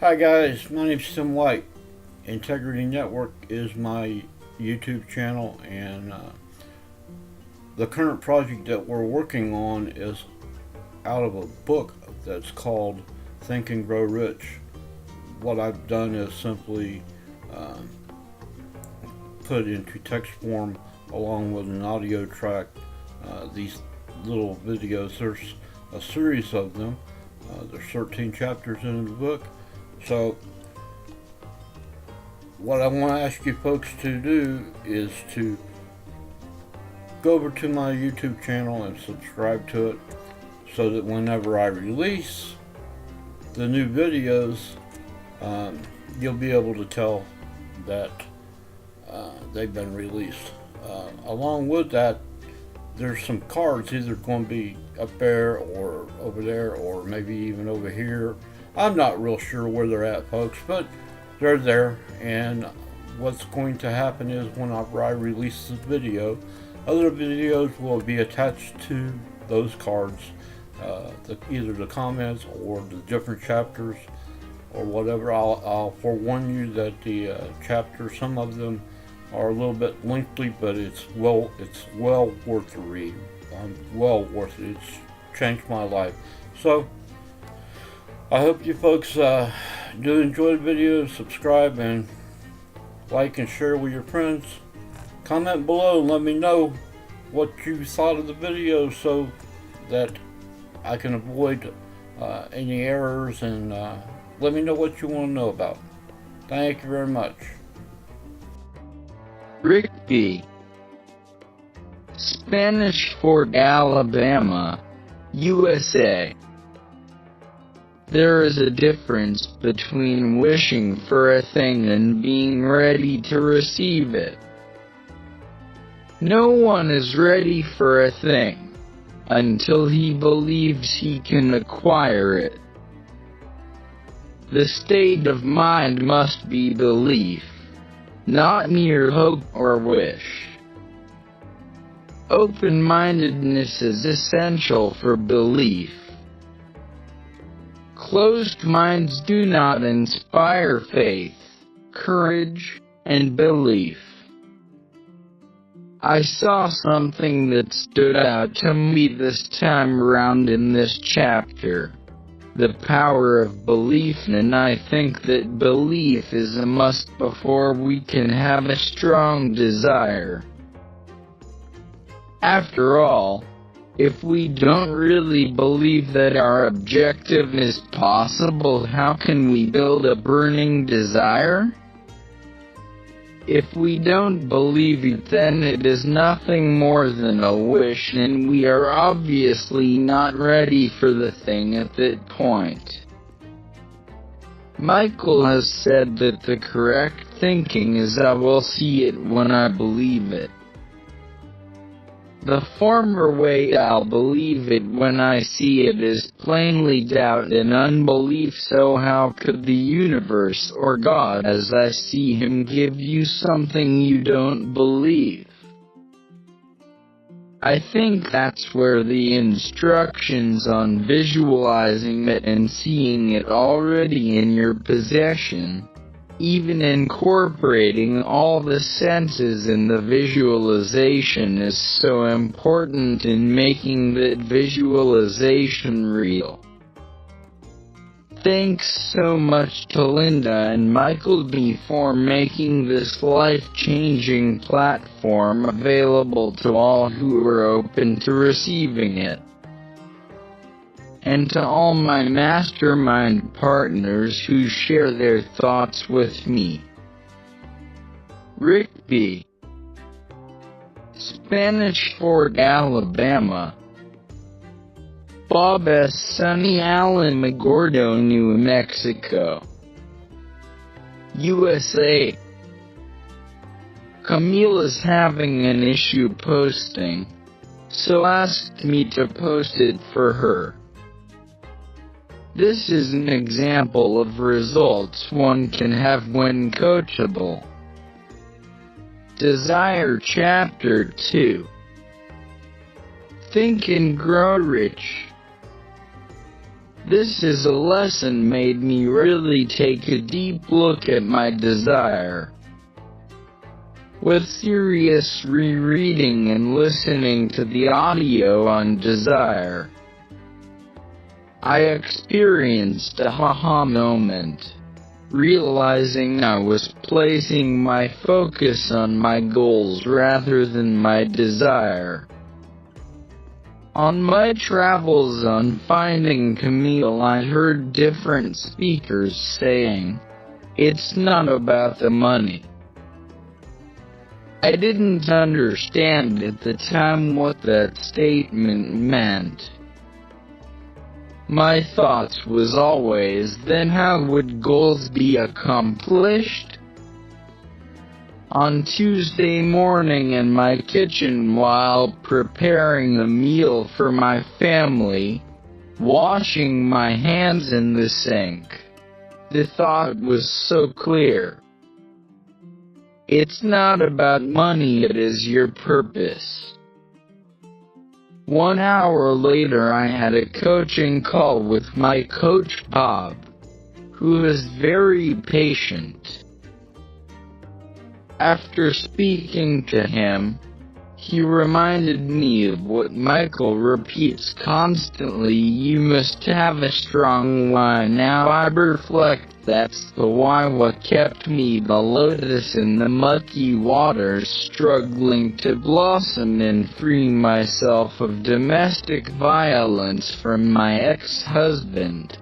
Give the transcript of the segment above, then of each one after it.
Hi guys, my name's Tim White. Integrity Network is my YouTube channel, and the current project that we're working on is out of a book that's called Think and Grow Rich. What I've done is simply put into text form along with an audio track these little videos. There's a series of them. There's 13 chapters in the book. So what I want to ask you folks to do is to go over to my YouTube channel and subscribe to it, so that whenever I release the new videos, you'll be able to tell that they've been released. Along with that, there's some cards either going to be up there or over there or maybe even over here. I'm not real sure where they're at, folks, but they're there. And what's going to happen is whenever I release this video, other videos will be attached to those cards, either the comments or the different chapters or whatever. I'll forewarn you that the chapters, some of them are a little bit lengthy, but it's well worth the read. Well worth it. It's changed my life. So I hope you folks do enjoy the video. Subscribe and like and share with your friends. Comment below and let me know what you thought of the video, so that I can avoid any errors, and let me know what you want to know about. Thank you very much. Rick B. Spanish Fort, Alabama, USA. There is a difference between wishing for a thing and being ready to receive it. No one is ready for a thing until he believes he can acquire it. The state of mind must be belief, not mere hope or wish. Open-mindedness is essential for belief. Closed minds do not inspire faith, courage, and belief. I saw something that stood out to me this time around in this chapter: the power of belief, and I think that belief is a must before we can have a strong desire. After all, if we don't really believe that our objective is possible, how can we build a burning desire? If we don't believe it, then it is nothing more than a wish, and we are obviously not ready for the thing at that point. Michael has said that the correct thinking is I will see it when I believe it. The former way, I'll believe it when I see it, is plainly doubt and unbelief. So how could the universe or God, as I see him, give you something you don't believe? I think that's where the instructions on visualizing it and seeing it already in your possession, even incorporating all the senses in the visualization, is so important in making that visualization real. Thanks so much to Linda and Michael B. for making this life-changing platform available to all who are open to receiving it. And to all my mastermind partners who share their thoughts with me. Rick B. Spanish Fort, Alabama. Bob S. Sunny Alamogordo, New Mexico, USA. Camille is having an issue posting, so asked me to post it for her. This is an example of results one can have when coachable. Desire Chapter 2. Think and Grow Rich. This is a lesson made me really take a deep look at my desire. With serious rereading and listening to the audio on desire, I experienced a aha moment, realizing I was placing my focus on my goals rather than my desire. On my travels on Finding Camille, I heard different speakers saying, "It's not about the money." I didn't understand at the time what that statement meant. My thoughts was always, then how would goals be accomplished? On Tuesday morning in my kitchen while preparing a meal for my family, washing my hands in the sink, the thought was so clear. It's not about money, it is your purpose. 1 hour later I had a coaching call with my coach Bob, who is very patient. After speaking to him, he reminded me of what Michael repeats constantly: you must have a strong why. Now I reflect, that's the why. What kept me the lotus in the mucky waters, struggling to blossom and free myself of domestic violence from my ex-husband.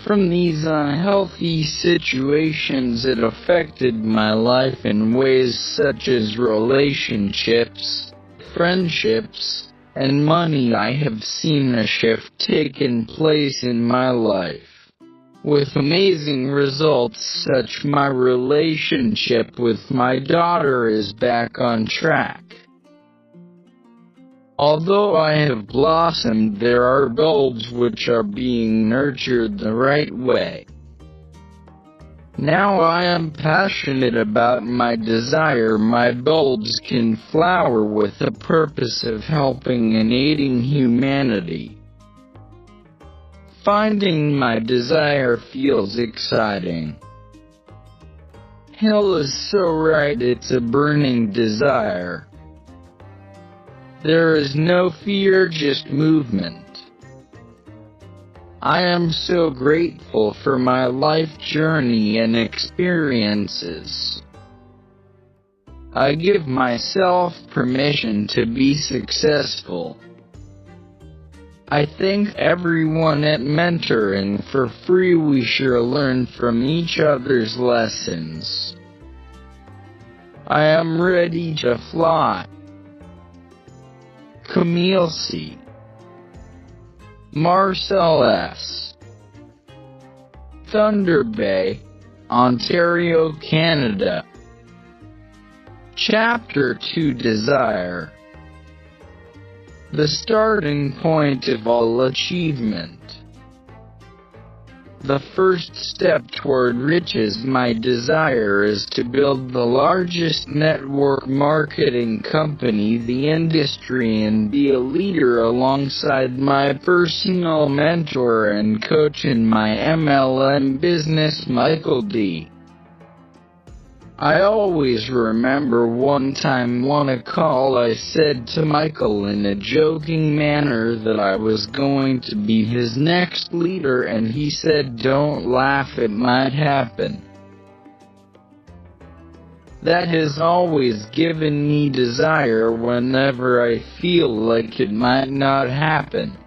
From these unhealthy situations, it affected my life in ways such as relationships, friendships, and money. I have seen a shift taken place in my life, with amazing results, such my relationship with my daughter is back on track. Although I have blossomed, there are bulbs which are being nurtured the right way. Now I am passionate about my desire. My bulbs can flower with the purpose of helping and aiding humanity. Finding my desire feels exciting. Hill is so right, it's a burning desire. There is no fear, just movement. I am so grateful for my life journey and experiences. I give myself permission to be successful. I thank everyone at Mentoring for free. We sure learn from each other's lessons. I am ready to fly. Camille C. Marcel S. Thunder Bay, Ontario, Canada. Chapter 2: Desire. The starting point of all achievement. The first step toward riches. My desire is to build the largest network marketing company in the industry and be a leader alongside my personal mentor and coach in my MLM business, Michael D. I always remember one time on a call I said to Michael in a joking manner that I was going to be his next leader, and he said, "Don't laugh, it might happen." That has always given me desire whenever I feel like it might not happen.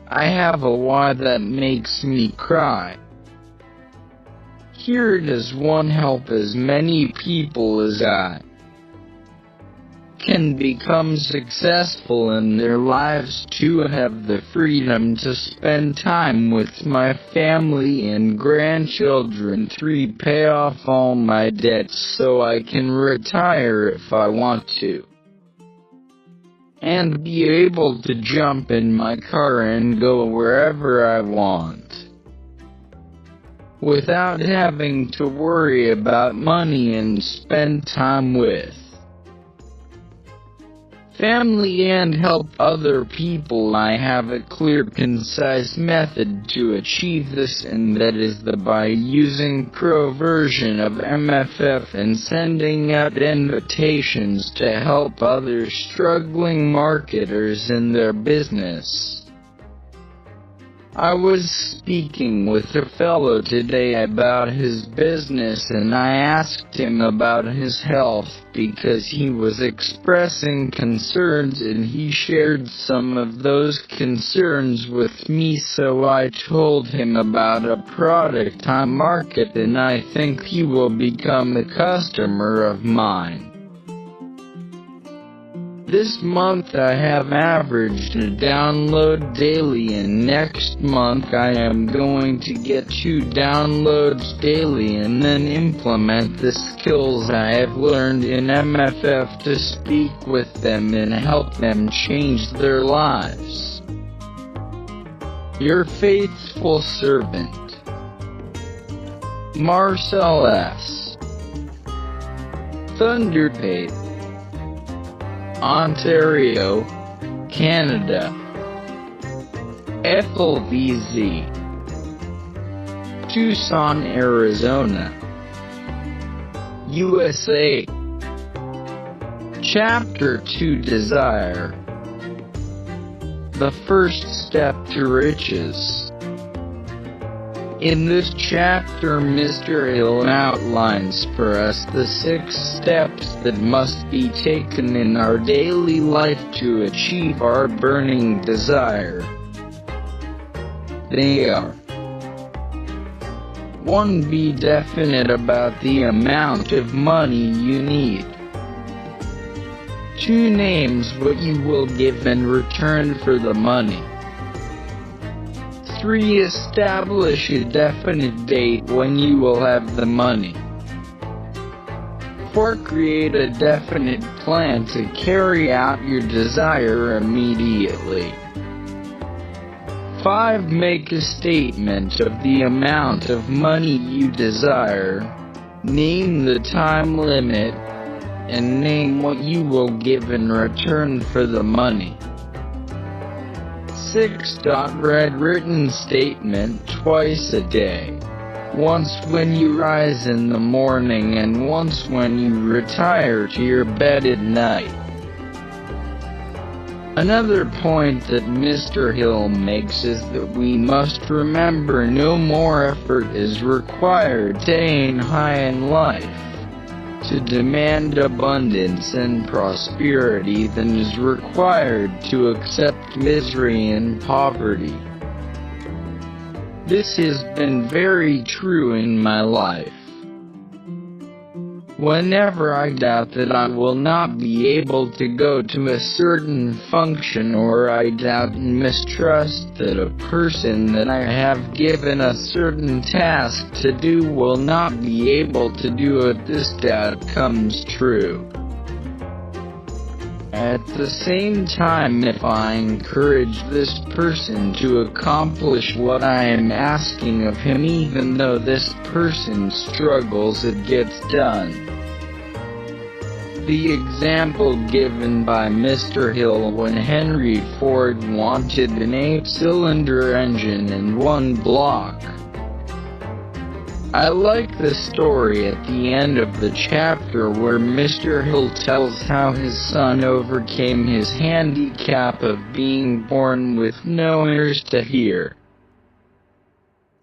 I have a why that makes me cry. Here it is: one, help as many people as I can become successful in their lives. 2, have the freedom to spend time with my family and grandchildren. 3, pay off all my debts so I can retire if I want to, and be able to jump in my car and go wherever I want, without having to worry about money and spend time with family and help other people. I have a clear, concise method to achieve this, and that is by using pro version of MFF and sending out invitations to help other struggling marketers in their business. I was speaking with a fellow today about his business, and I asked him about his health because he was expressing concerns, and he shared some of those concerns with me, so I told him about a product I market, and I think he will become a customer of mine. This month I have averaged a download daily, and next month I am going to get 2 downloads daily and then implement the skills I have learned in MFF to speak with them and help them change their lives. Your faithful servant, Marcel S. Thunderpate, Ontario, Canada. Ethel VZ, Tucson, Arizona, USA. Chapter 2, Desire. The first step to riches. In this chapter, Mr. Hill outlines for us the 6 steps that must be taken in our daily life to achieve our burning desire. They are: 1. Be definite about the amount of money you need. 2. Names what you will give in return for the money. 3. Establish a definite date when you will have the money. 4. Create a definite plan to carry out your desire immediately. 5. Make a statement of the amount of money you desire. Name the time limit, and name what you will give in return for the money. 6. Read written statement twice a day. Once when you rise in the morning and once when you retire to your bed at night. Another point that Mr. Hill makes is that we must remember no more effort is required to aim high in life, to demand abundance and prosperity than is required to accept misery and poverty. This has been very true in my life. Whenever I doubt that I will not be able to go to a certain function, or I doubt and mistrust that a person that I have given a certain task to do will not be able to do it, this doubt comes true. At the same time, if I encourage this person to accomplish what I am asking of him, even though this person struggles, it gets done. The example given by Mr. Hill when Henry Ford wanted an 8-cylinder engine and 1 block. I like the story at the end of the chapter where Mr. Hill tells how his son overcame his handicap of being born with no ears to hear.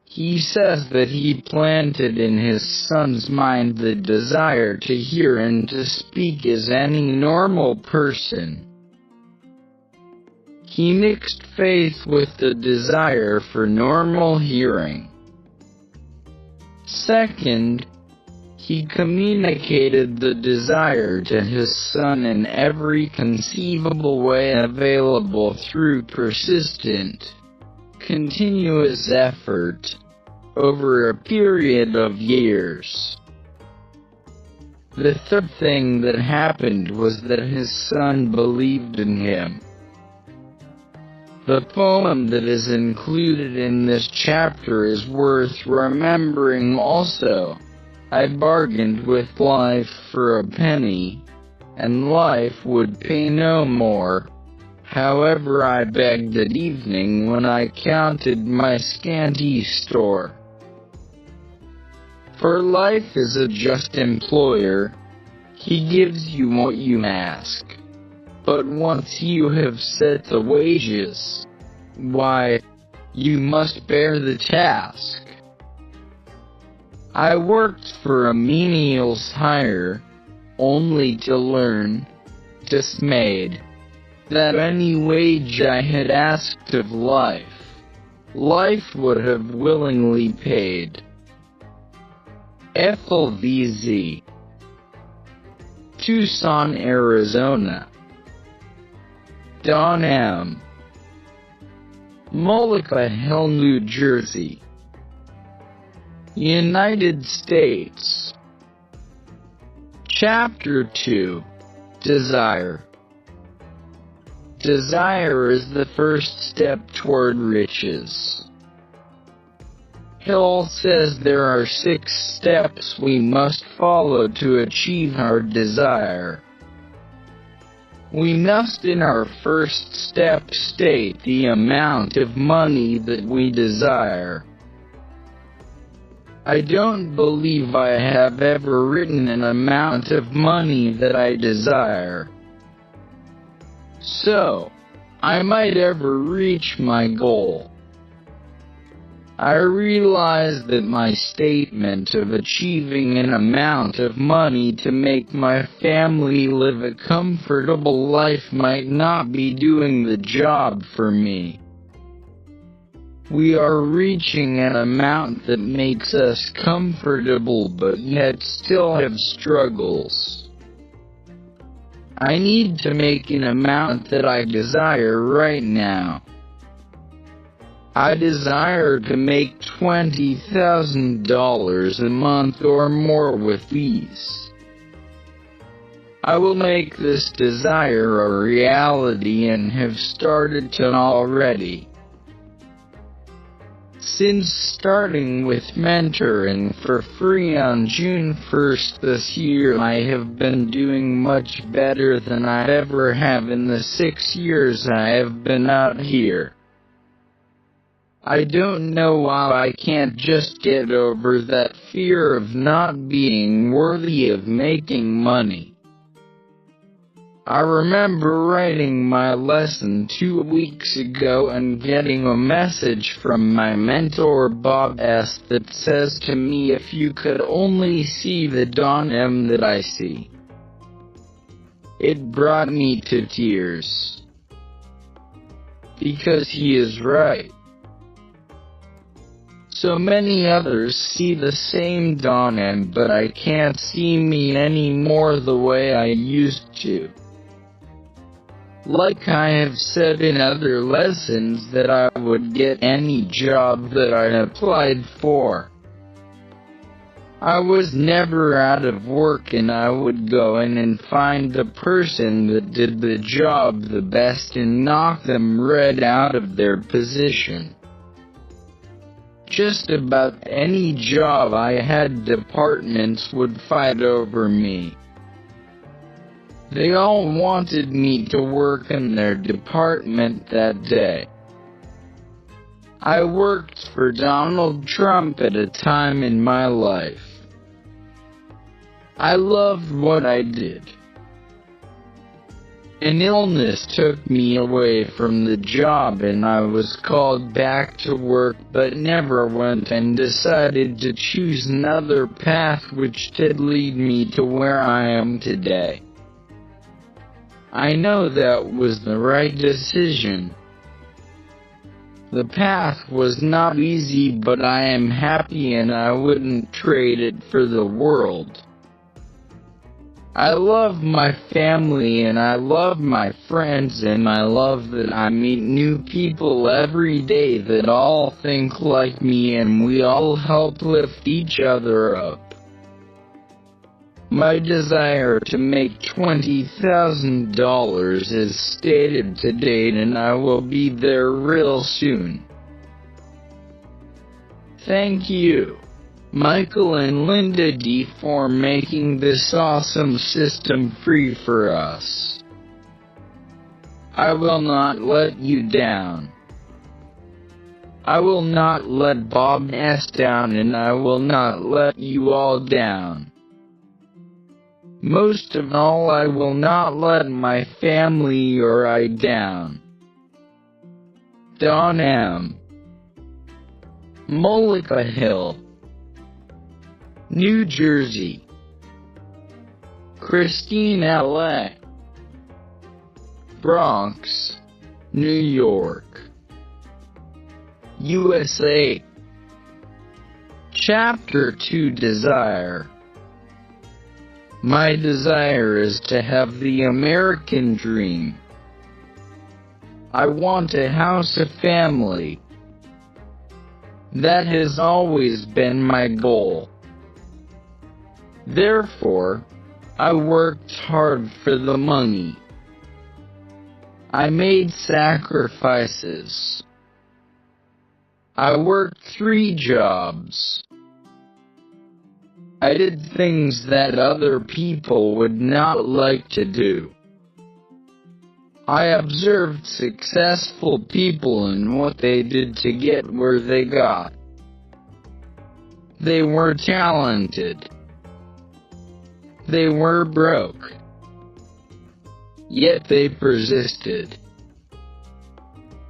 He says that he planted in his son's mind the desire to hear and to speak as any normal person. He mixed faith with the desire for normal hearing. Second, he communicated the desire to his son in every conceivable way available through persistent, continuous effort over a period of years. The third thing that happened was that his son believed in him. The poem that is included in this chapter is worth remembering also. I bargained with life for a penny, and life would pay no more. However, I begged at evening when I counted my scanty store. For life is a just employer, he gives you what you ask. But once you have set the wages, why, you must bear the task. I worked for a menial's hire, only to learn, dismayed, that any wage I had asked of life would have willingly paid. Ethel VZ, Tucson, Arizona. Don M, Mullica Hill, New Jersey, United States. Chapter 2, Desire. Desire is the first step toward riches. Hill says there are 6 steps we must follow to achieve our desire. We must in our first step state the amount of money that we desire. I don't believe I have ever written an amount of money that I desire. So, I might ever reach my goal. I realize that my statement of achieving an amount of money to make my family live a comfortable life might not be doing the job for me. We are reaching an amount that makes us comfortable but yet still have struggles. I need to make an amount that I desire right now. I desire to make $20,000 a month or more with ease. I will make this desire a reality and have started to already. Since starting with mentoring for free on June 1st this year, I have been doing much better than I ever have in the 6 years I have been out here. I don't know why I can't just get over that fear of not being worthy of making money. I remember writing my lesson 2 weeks ago and getting a message from my mentor Bob S. that says to me, if you could only see the Don M that I see. It brought me to tears. Because he is right. So many others see the same Don M, but I can't see me anymore the way I used to. Like I have said in other lessons that I would get any job that I applied for. I was never out of work and I would go in and find the person that did the job the best and knock them right out of their position. Just about any job I had, departments would fight over me. They all wanted me to work in their department that day. I worked for Donald Trump at a time in my life. I loved what I did. An illness took me away from the job and I was called back to work but never went and decided to choose another path which did lead me to where I am today. I know that was the right decision. The path was not easy, but I am happy and I wouldn't trade it for the world. I love my family and I love my friends and I love that I meet new people every day that all think like me and we all help lift each other up. My desire to make $20,000 is stated to date and I will be there real soon. Thank you. Michael and Linda D for making this awesome system free for us. I will not let you down. I will not let Bob S down, and I will not let you all down. Most of all, I will not let my family or I down. Don M. Mullica Hill, New Jersey. Christine L.A. Bronx, New York, USA. Chapter 2 Desire. My desire is to have the American dream. I want a house, a family. That has always been my goal. Therefore, I worked hard for the money. I made sacrifices. I worked 3 jobs. I did things that other people would not like to do. I observed successful people and what they did to get where they got. They were talented. They were broke. Yet they persisted.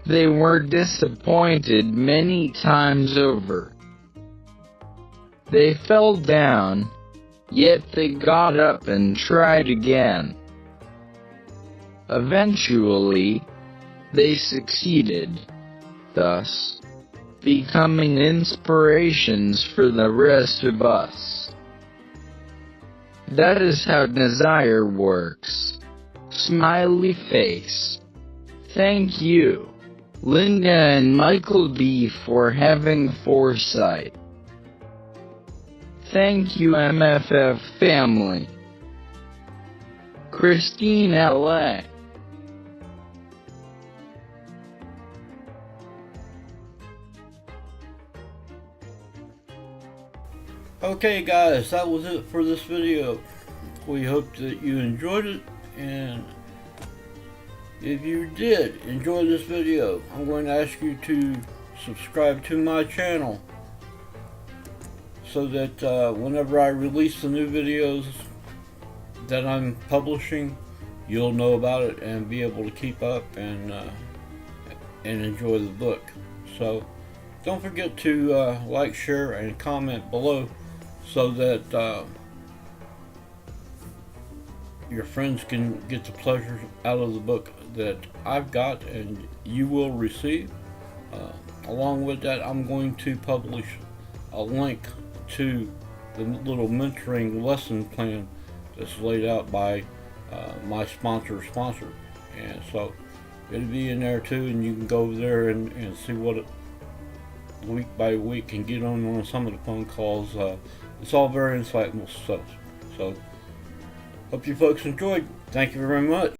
They were disappointed many times over. They fell down, yet they got up and tried again. Eventually, they succeeded, thus becoming inspirations for the rest of us. That is how desire works. Smiley face. Thank you, Linda and Michael D, for having foresight. Thank you, MFF family. Christine L.A. Okay guys, that was it for this video. We hope that you enjoyed it, and if you did enjoy this video, I'm going to ask you to subscribe to my channel so that whenever I release the new videos that I'm publishing, you'll know about it and be able to keep up and enjoy the book. So don't forget to like, share, and comment below so that your friends can get the pleasure out of the book that I've got and you will receive. Along with that, I'm going to publish a link to the little mentoring lesson plan that's laid out by my sponsor, and so it'll be in there too, and you can go over there and see what it, week by week, and get on some of the phone calls. It's all very insightful stuff. So hope you folks enjoyed. Thank you very much.